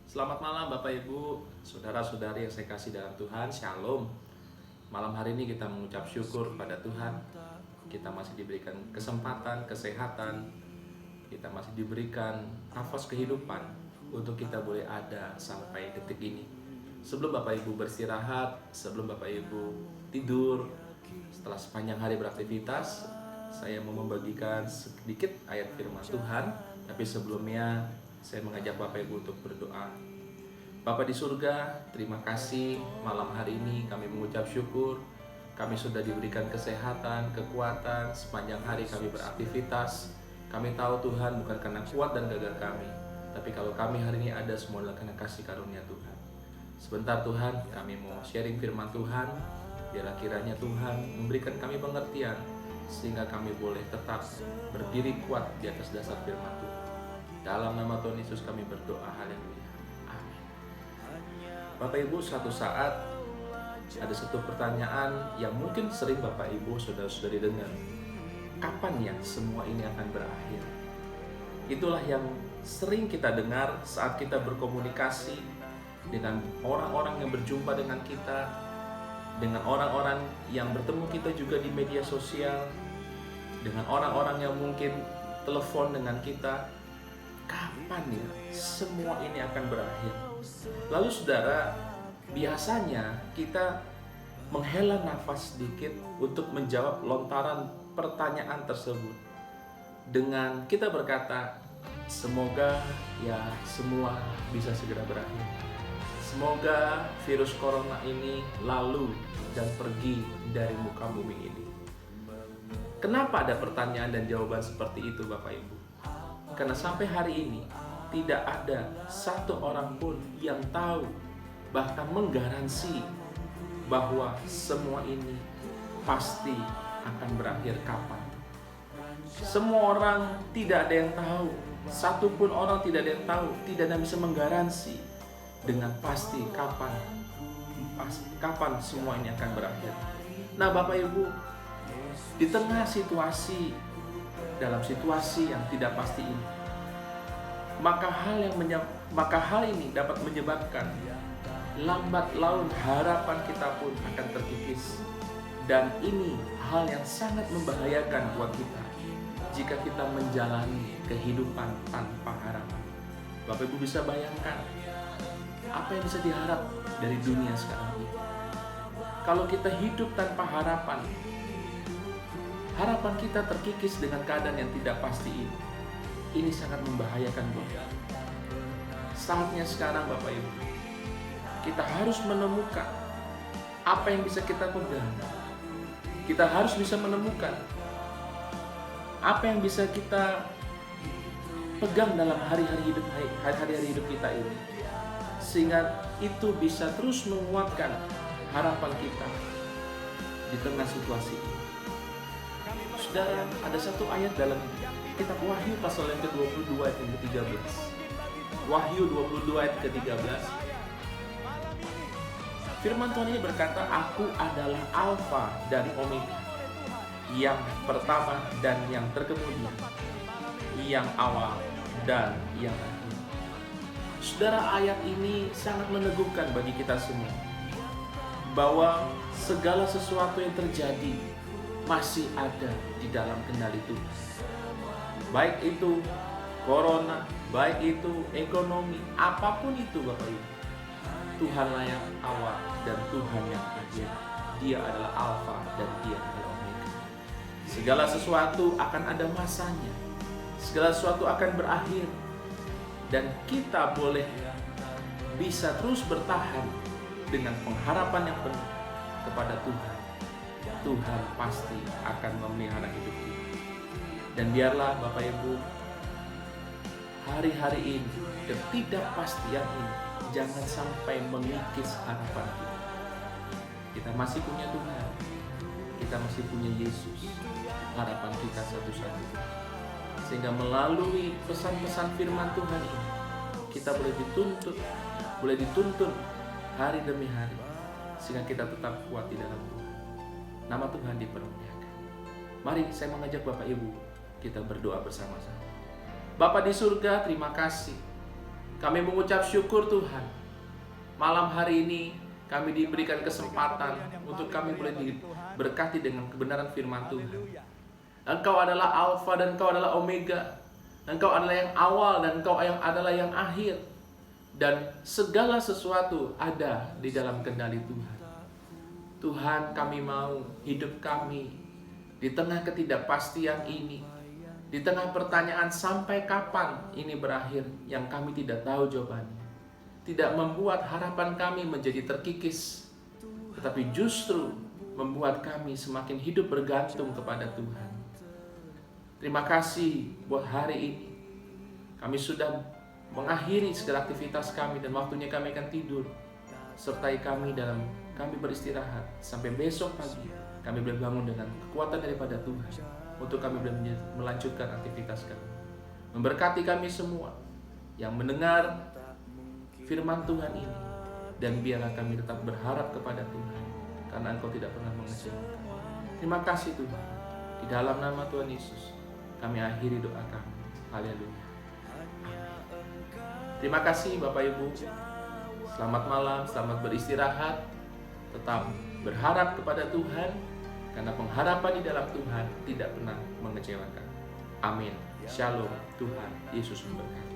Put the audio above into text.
Selamat malam Bapak Ibu, saudara-saudari yang saya kasih dalam Tuhan, Shalom. Malam hari ini kita mengucap syukur pada Tuhan. Kita masih diberikan kesempatan, kesehatan. Kita masih diberikan nafas kehidupan untuk kita boleh ada sampai detik ini. Sebelum Bapak Ibu beristirahat, sebelum Bapak Ibu tidur, setelah sepanjang hari beraktivitas, saya mau membagikan sedikit ayat firman Tuhan. Tapi sebelumnya saya mengajak Bapak Ibu untuk berdoa. Bapa di surga, terima kasih malam hari ini kami mengucap syukur. Kami sudah diberikan kesehatan, kekuatan, sepanjang hari kami beraktivitas. Kami tahu Tuhan bukan karena kuat dan gagah kami, tapi kalau kami hari ini ada semua adalah karena kasih karunia Tuhan. Sebentar Tuhan, kami mau sharing firman Tuhan. Biarlah kiranya Tuhan memberikan kami pengertian, sehingga kami boleh tetap berdiri kuat di atas dasar firman Tuhan. Dalam nama Tuhan Yesus kami berdoa, haleluya, amin. Bapak Ibu, suatu saat ada satu pertanyaan yang mungkin sering Bapak Ibu saudara-saudari dengar. Kapan ya semua ini akan berakhir? Itulah yang sering kita dengar saat kita berkomunikasi dengan orang-orang yang berjumpa dengan kita, dengan orang-orang yang bertemu kita juga di media sosial, dengan orang-orang yang mungkin telepon dengan kita. Kapan ya semua ini akan berakhir? Lalu saudara, biasanya kita menghela nafas sedikit untuk menjawab lontaran pertanyaan tersebut dengan kita berkata, semoga ya semua bisa segera berakhir. Semoga virus corona ini lalu dan pergi dari muka bumi ini. Kenapa ada pertanyaan dan jawaban seperti itu Bapak Ibu? Karena sampai hari ini tidak ada satu orang pun yang tahu, bahkan menggaransi bahwa semua ini pasti akan berakhir kapan. Semua orang tidak ada yang tahu, satupun orang tidak ada yang tahu, tidak ada yang bisa menggaransi dengan pasti kapan semua ini akan berakhir. Nah Bapak Ibu, di tengah dalam situasi yang tidak pasti ini, maka hal ini dapat menyebabkan lambat laun harapan kita pun akan terkikis. Dan ini hal yang sangat membahayakan buat kita jika kita menjalani kehidupan tanpa harapan. Bapak Ibu bisa bayangkan apa yang bisa diharap dari dunia sekarang ini. Kalau kita hidup tanpa harapan, harapan kita terkikis dengan keadaan yang tidak pasti ini. Ini sangat membahayakan buat kita. Saatnya sekarang Bapak Ibu, kita harus menemukan apa yang bisa kita pegang. Kita harus bisa menemukan apa yang bisa kita pegang dalam hari-hari hidup kita ini, sehingga itu bisa terus menguatkan harapan kita di tengah situasi ini. Saudara, ada satu ayat dalam kitab Wahyu pasal yang ke-22 ayat yang ke-13. Wahyu 22 ayat ke-13. Firman Tuhan ini berkata, Aku adalah Alfa dan Omega, yang pertama dan yang terkemudian, yang awal dan yang akhir. Saudara, ayat ini sangat meneguhkan bagi kita semua bahwa segala sesuatu yang terjadi masih ada di dalam kendali Tuhan. Baik itu corona, baik itu ekonomi, apapun itu Bapak Ibu, Tuhanlah yang awal dan Tuhan yang akhir. Dia adalah Alfa dan Dia adalah Omega. Segala sesuatu akan ada masanya, segala sesuatu akan berakhir, dan kita boleh bisa terus bertahan dengan pengharapan yang penuh kepada Tuhan. Tuhan pasti akan memelihara hidup kita. Dan biarlah Bapak Ibu, hari-hari ini, ketidakpastian ini jangan sampai mengikis harapan kita. Kita masih punya Tuhan, kita masih punya Yesus, harapan kita satu-satunya. Sehingga melalui pesan-pesan firman Tuhan ini, kita boleh dituntun hari demi hari, sehingga kita tetap kuat di dalam Tuhan. Nama Tuhan dipermuliakan. Mari saya mengajak Bapak Ibu, kita berdoa bersama-sama. Bapa di surga, terima kasih Kami mengucap syukur Tuhan. Malam hari ini kami diberikan kesempatan untuk kami boleh diberkati dengan kebenaran firman Tuhan. Engkau adalah Alfa dan Engkau adalah Omega. Engkau adalah yang awal dan Engkau yang adalah yang akhir. Dan segala sesuatu ada di dalam kendali Tuhan. Tuhan, kami mau hidup kami di tengah ketidakpastian ini, di tengah pertanyaan sampai kapan ini berakhir yang kami tidak tahu jawabannya. Tidak membuat harapan kami menjadi terkikis, tetapi justru membuat kami semakin hidup bergantung kepada Tuhan. Terima kasih buat hari ini. Kami sudah mengakhiri segala aktivitas kami dan waktunya kami akan tidur. Sertai kami dalam kami beristirahat sampai besok pagi. Kami boleh bangun dengan kekuatan daripada Tuhan untuk kami boleh melanjutkan aktivitas kami. Memberkati kami semua yang mendengar firman Tuhan ini, dan biarlah kami tetap berharap kepada Tuhan karena Engkau tidak pernah mengecewakan. Terima kasih Tuhan. Di dalam nama Tuhan Yesus kami akhiri doa kami. Haleluya. Terima kasih Bapak Ibu. Selamat malam, selamat beristirahat. Tetap berharap kepada Tuhan, karena pengharapan di dalam Tuhan tidak pernah mengecewakan. Amin. Shalom. Tuhan Yesus memberkati.